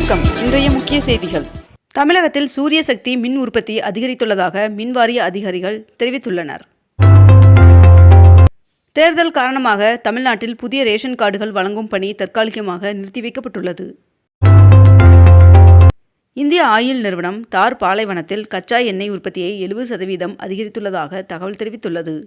வணக்கம். இன்றைய முக்கிய செய்திகள். தமிழகத்தில் சூரிய சக்தி மின் உற்பத்தி அதிகரித்துள்ளதாக மின்வாரிய அதிகாரிகள் தெரிவித்துள்ளனர். தேர்தல் காரணமாக தமிழ்நாட்டில் புதிய ரேஷன் கார்டுகள் வழங்கும் பணி தற்காலிகமாக நிறுத்தி வைக்கப்பட்டுள்ளது. இந்திய ஆயில் நிறுவனம் தார் பாலைவனத்தில் கச்சா எண்ணெய் உற்பத்தியை 70% அதிகரித்துள்ளதாக தகவல் தெரிவித்துள்ளது.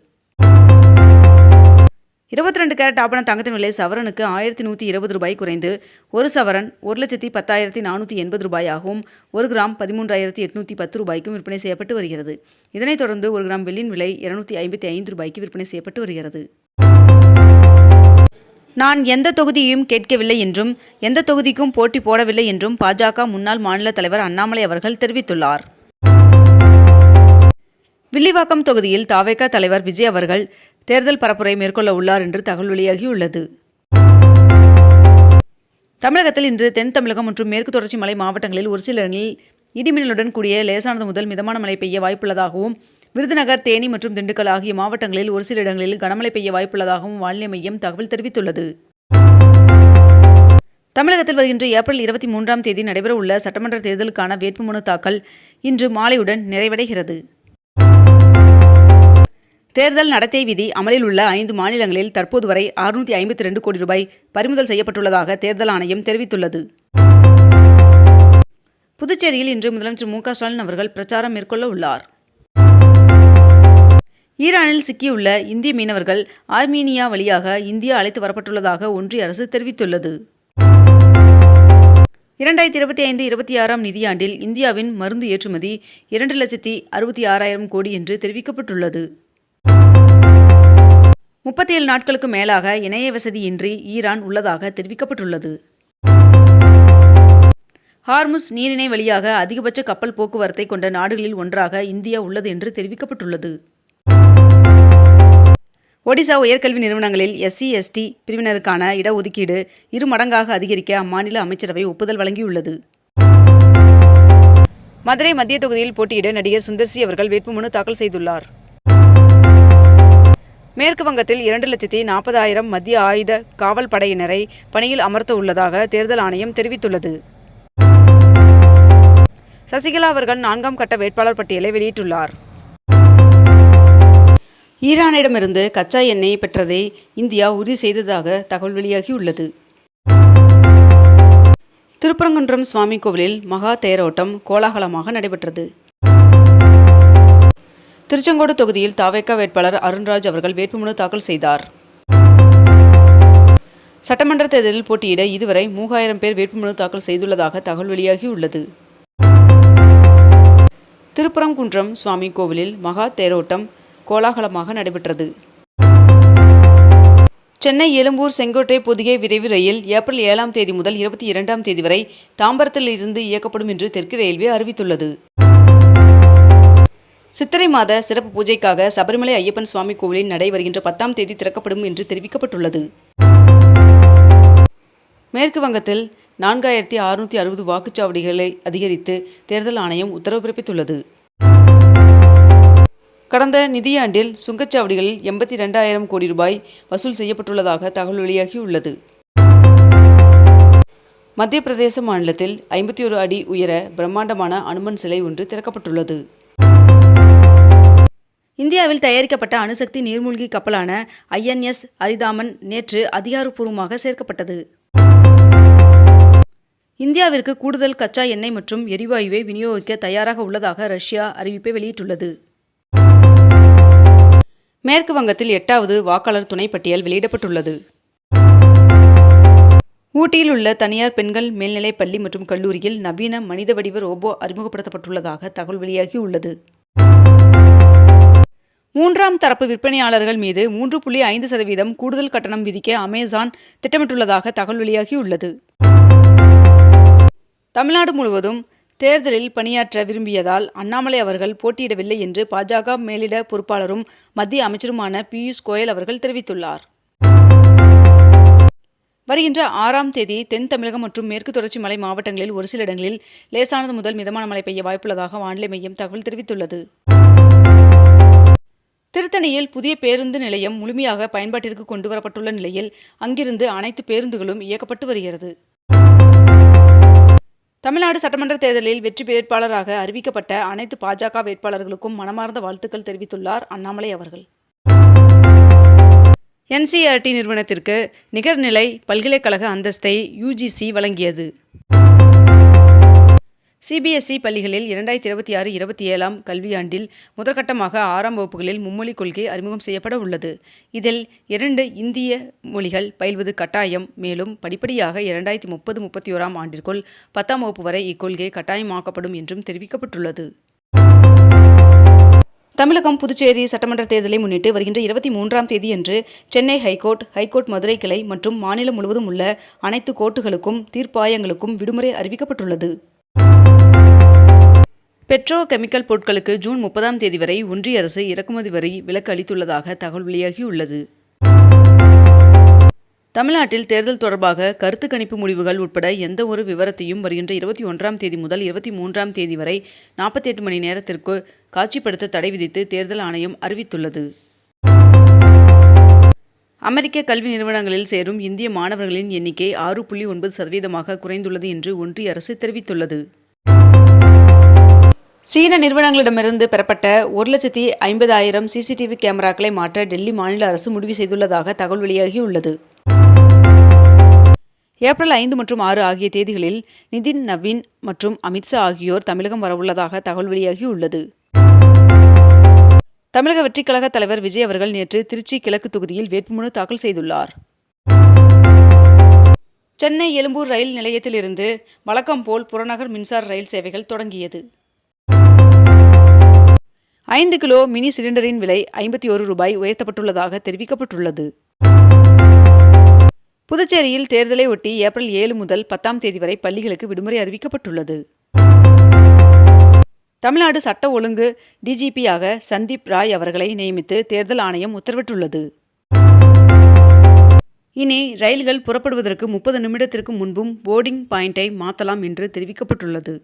22 கேரட் ஆபண தங்கத்தின் விலை சவரனுக்கு 1120 ரூபாய் குறைந்து 1 சவரன் 1,10,480 ரூபாயாகவும் 1 கிராம் 13,810 ரூபாய்க்கும் விற்பனை செய்யப்பட்டு வருகிறது. இதனைத் தொடர்ந்து 1 கிராம் வெள்ளியின் விலை 255 ரூபாய்க்கு விற்பனை செய்யப்பட்டு வருகிறது. நான் எந்த தொகுதியையும் கேட்கவில்லை என்றும் எந்த தொகுதிக்கும் போட்டி போடவில்லை என்றும் பாஜக முன்னாள் மாநில தலைவர் அண்ணாமலை அவர்கள் தெரிவித்துள்ளார். வில்லிவாக்கம் தொகுதியில் தவேக தலைவர் விஜய் அவர்கள் தேர்தல் பரப்புரை மேற்கொள்ள உள்ளார் என்று தகவல் வெளியாகியுள்ளது. தமிழகத்தில் இன்று தென் தமிழகம் மற்றும் மேற்கு தொடர்ச்சி மலை மாவட்டங்களில் ஒரு சில இடங்களில் இடிமின்னலுடன் கூடிய லேசானது முதல் மிதமான மழை பெய்ய வாய்ப்புள்ளதாகவும், விருதுநகர், தேனி மற்றும் திண்டுக்கல் ஆகிய மாவட்டங்களில் ஒரு சில இடங்களில் கனமழை பெய்ய வாய்ப்புள்ளதாகவும் வானிலை மையம் தகவல் தெரிவித்துள்ளது. தமிழகத்தில் வருகின்ற ஏப்ரல் 23ஆம் தேதி நடைபெறவுள்ள சட்டமன்ற தேர்தலுக்கான வேட்புமனு தாக்கல் இன்று மாலையுடன் நிறைவடைகிறது. தேர்தல் நடத்தை விதி அமலில் உள்ள 5 மாநிலங்களில் தற்போது வரை 652 கோடி ரூபாய் பறிமுதல் செய்யப்பட்டுள்ளதாக தேர்தல் ஆணையம் தெரிவித்துள்ளது. புதுச்சேரியில் இன்று முதலமைச்சர் மு.க. ஸ்டாலின் அவர்கள் பிரச்சாரம் மேற்கொள்ள உள்ளார். ஈரானில் சிக்கியுள்ள இந்திய மீனவர்கள் ஆர்மீனியா வழியாக இந்தியா அழைத்து வரப்பட்டுள்ளதாக ஒன்றிய அரசு தெரிவித்துள்ளது. 2025-26ஆம் நிதியாண்டில் இந்தியாவின் மருந்து ஏற்றுமதி 2,66,000 கோடி என்று தெரிவிக்கப்பட்டுள்ளது. 37 நாட்களுக்கு மேலாக இணைய வசதியின்றி ஈரான் உள்ளதாக தெரிவிக்கப்பட்டுள்ளது. ஹார்முஸ் நீரிணை வழியாக அதிகபட்ச கப்பல் போக்குவரத்தை கொண்ட நாடுகளில் ஒன்றாக இந்தியா உள்ளது என்று தெரிவிக்கப்பட்டுள்ளது. ஒடிசா உயர்கல்வி நிறுவனங்களில் SC/ST பிரிவினருக்கான இடஒதுக்கீடு 2 மடங்காக அதிகரிக்க அம்மாநில அமைச்சரவை ஒப்புதல் வழங்கியுள்ளது. மதுரை மத்திய தொகுதியில் போட்டியிட நடிகர் சுந்தர்சி அவர்கள் வேட்புமனு தாக்கல் செய்துள்ளார். மேற்கு வங்கத்தில் 2,40,000 மத்திய ஆயுத காவல் படையினரை பணியில் அமர்த்த உள்ளதாக தேர்தல் ஆணையம் தெரிவித்துள்ளது. சசிகலா அவர்கள் 4ஆம் கட்ட வேட்பாளர் பட்டியலை வெளியிட்டுள்ளார். ஈரானிடமிருந்து கச்சா எண்ணெய் பெற்றதை இந்தியா உறுதி செய்ததாக தகவல் வெளியாகியுள்ளது. திருப்பரங்குன்றம் சுவாமி கோவிலில் மகா தேரோட்டம் கோலாகலமாக நடைபெற்றது. திருச்செங்கோடு தொகுதியில் தவேக வேட்பாளர் அருண்ராஜ் அவர்கள் வேட்புமனு தாக்கல் செய்தார். சட்டமன்ற தேர்தலில் போட்டியிட இதுவரை 3000 பேர் வேட்புமனு தாக்கல் செய்துள்ளதாக தகவல் வெளியாகியுள்ளது. திருப்பரங்குன்றம் சுவாமி கோவிலில் மகா தேரோட்டம் கோலாகலமாக நடைபெற்றது. சென்னை எழும்பூர் செங்கோட்டை பொதிகை விரைவு ரயில் ஏப்ரல் 7ஆம் தேதி முதல் 22ஆம் தேதி வரை தாம்பரத்தில் இருந்து இயக்கப்படும் என்று தெற்கு ரயில்வே அறிவித்துள்ளது. சித்திரை மாத சிறப்பு பூஜைக்காக சபரிமலை ஐயப்பன் சுவாமி கோவிலின் நடை வருகின்ற 10ஆம் தேதி திறக்கப்படும் என்று தெரிவிக்கப்பட்டுள்ளது. மேற்கு வங்கத்தில் 4660 வாக்குச்சாவடிகளை அதிகரித்து தேர்தல் ஆணையம் உத்தரவு பிறப்பித்துள்ளது. கடந்த நிதியாண்டில் சுங்கச்சாவடிகளில் 82,000 கோடி ரூபாய் வசூல் செய்யப்பட்டுள்ளதாக தகவல் வெளியாகியுள்ளது. மத்திய பிரதேச மாநிலத்தில் 51 அடி உயர பிரம்மாண்டமான அனுமன் சிலை ஒன்று திறக்கப்பட்டுள்ளது. இந்தியாவில் தயாரிக்கப்பட்ட அணுசக்தி நீர்மூழ்கி கப்பலான INS அரிதாமன் நேற்று அதிகாரப்பூர்வமாக சேர்க்கப்பட்டது. இந்தியாவிற்கு கூடுதல் கச்சா எண்ணெய் மற்றும் எரிவாயுவை விநியோகிக்க தயாராக உள்ளதாக ரஷ்யா அறிவிப்பை வெளியிட்டுள்ளது. மேற்கு வங்கத்தில் 8வது வாக்காளர் துணை பட்டியல் வெளியிடப்பட்டுள்ளது. ஊட்டியில் உள்ள தனியார் பெண்கள் மேல்நிலைப் பள்ளி மற்றும் கல்லூரியில் நவீன மனித வடிவ ரோபோ அறிமுகப்படுத்தப்பட்டுள்ளதாக தகவல் வெளியாகியுள்ளது. 3ஆம் தரப்பு விற்பனையாளர்கள் மீது 3.5% கூடுதல் கட்டணம் விதிக்க அமேசான் திட்டமிட்டுள்ளதாக தகவல் வெளியாகியுள்ளது. தமிழ்நாடு முழுவதும் தேர்தலில் பணியாற்ற விரும்பியதால் அண்ணாமலை அவர்கள் போட்டியிடவில்லை என்று பாஜக மேலிட பொறுப்பாளரும் மத்திய அமைச்சருமான பியூஷ் கோயல் அவர்கள் தெரிவித்துள்ளார். வருகின்ற 6ஆம் தேதி தென் தமிழகம் மற்றும் மேற்கு தொடர்ச்சி மலை மாவட்டங்களில் ஒரு சில இடங்களில் லேசானது முதல் மிதமான மழை பெய்ய வாய்ப்புள்ளதாக வானிலை மையம் தகவல் தெரிவித்துள்ளது. திருத்தணியில் புதிய பேருந்து நிலையம் முழுமையாக பயன்பாட்டிற்கு கொண்டு வரப்பட்டுள்ள நிலையில் அங்கிருந்து அனைத்து பேருந்துகளும் இயக்கப்பட்டு வருகிறது. தமிழ்நாடு சட்டமன்ற தேர்தலில் வெற்றி வேட்பாளராக அறிவிக்கப்பட்ட அனைத்து பாஜக வேட்பாளர்களுக்கும் மனமார்ந்த வாழ்த்துக்கள் தெரிவித்துள்ளார் அண்ணாமலை அவர்கள். NCERT நிறுவனத்திற்கு நிகர்நிலை பல்கலைக்கழக அந்தஸ்தை UGC வழங்கியது. CBSE பள்ளிகளில் 2026-27 கல்வியாண்டில் முதற்கட்டமாக 6ஆம் வகுப்புகளில் மும்மொழி கொள்கை அறிமுகம் செய்யப்பட உள்ளது. இதில் 2 இந்திய மொழிகள் பயில்வது கட்டாயம். மேலும் படிப்படியாக 2030-31ஆம் ஆண்டிற்குள் 10ஆம் வகுப்பு வரை இக்கொள்கை கட்டாயமாக்கப்படும் என்றும் தெரிவிக்கப்பட்டுள்ளது. தமிழகம் புதுச்சேரி சட்டமன்ற தேர்தலை முன்னிட்டு வருகின்ற 23ஆம் தேதியன்று சென்னை ஹைகோர்ட் மதுரை கிளை மற்றும் மாநிலம் முழுவதும் உள்ள அனைத்து கோர்ட்டுகளுக்கும் தீர்ப்பாயங்களுக்கும் விடுமுறை அறிவிக்கப்பட்டுள்ளது. பெட்ரோ கெமிக்கல் பொருட்களுக்கு ஜூன் 30ஆம் தேதி வரை ஒன்றிய அரசு இறக்குமதி வரி விலக்கு அளித்துள்ளதாக தகவல் வெளியாகியுள்ளது. தமிழ்நாட்டில் தேர்தல் தொடர்பாக கருத்து கணிப்பு முடிவுகள் உட்பட எந்த ஒரு விவரத்தையும் வருகின்ற 21ஆம் தேதி முதல் 23ஆம் தேதி வரை 48 மணி நேரத்திற்கு காட்சிப்படுத்த தடை விதித்து தேர்தல் ஆணையம் அறிவித்துள்ளது. அமெரிக்க கல்வி நிறுவனங்களில் சேரும் இந்திய மாணவர்களின் எண்ணிக்கை 6.9% குறைந்துள்ளது என்று ஒன்றிய அரசு தெரிவித்துள்ளது. சீன நிறுவனங்களிடமிருந்து பெறப்பட்ட 1,50,000 CCTV கேமராக்களை மாற்ற டெல்லி மாநில அரசு முடிவு செய்துள்ளதாக தகவல் வெளியாகியுள்ளது. ஏப்ரல் 5 மற்றும் 6 ஆகிய தேதிகளில் நிதின் நவீன் மற்றும் அமித்ஷா ஆகியோர் தமிழகம் வரவுள்ளதாக தகவல் வெளியாகியுள்ளது. தமிழக வெற்றிக் கழக தலைவர் விஜய் அவர்கள் நேற்று திருச்சி கிழக்கு தொகுதியில் வேட்புமனு தாக்கல் செய்துள்ளார். சென்னை எழும்பூர் ரயில் நிலையத்திலிருந்து வழக்கம் போல் புறநகர் மின்சார ரயில் சேவைகள் தொடங்கியது. 5 கிலோ மினி சிலிண்டரின் விலை ₹51 உயர்த்தப்பட்டுள்ளதாக தெரிவிக்கப்பட்டுள்ளது. புதுச்சேரியில் தேர்தலை ஒட்டி ஏப்ரல் 7 முதல் 10ஆம் தேதி வரை பள்ளிகளுக்கு விடுமுறை அறிவிக்கப்பட்டுள்ளது. தமிழ்நாடு சட்ட ஒழுங்கு DGP-யாக சந்தீப் ராய் அவர்களை நியமித்து தேர்தல் ஆணையம் உத்தரவிட்டுள்ளது. இனி ரயில்கள் புறப்படுவதற்கு 30 நிமிடத்திற்கு முன்பும் போர்டிங் பாயிண்டை மாற்றலாம் என்று தெரிவிக்கப்பட்டுள்ளது.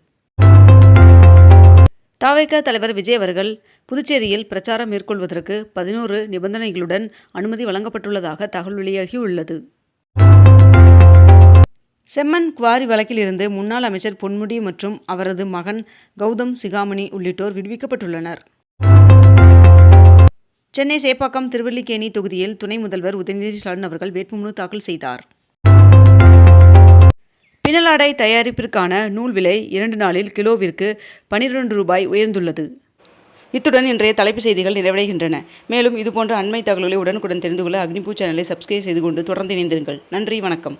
தவிக தலைவர் விஜய் அவர்கள் புதுச்சேரியில் பிரச்சாரம் மேற்கொள்வதற்கு 11 நிபந்தனைகளுடன் அனுமதி வழங்கப்பட்டுள்ளதாக தகவல் வெளியாகியுள்ளது. செம்மண் குவாரி வழக்கில் இருந்து முன்னாள் அமைச்சர் பொன்முடி மற்றும் அவரது மகன் கௌதம் சிகாமணி உள்ளிட்டோர் விடுவிக்கப்பட்டுள்ளனர். சென்னை சேப்பாக்கம் திருவல்லிக்கேணி தொகுதியில் துணை முதல்வர் உதயநிதி ஸ்டாலின் அவர்கள் வேட்புமனு தாக்கல் செய்தார். பின்னலாடை தயாரிப்பிற்கான நூல் விலை 2 நாளில் கிலோவிற்கு ₹12 உயர்ந்துள்ளது. இத்துடன் இன்றைய தலைப்புச் செய்திகள் நிறைவடைகின்றன. மேலும் இதுபோன்ற அண்மை தகவல்களை உடனுக்குடன் தெரிந்து கொள்ள அக்னிபூ சேனலை சப்ஸ்கிரைப் செய்து கொண்டு தொடர்ந்து இணைந்திருங்கள். நன்றி, வணக்கம்.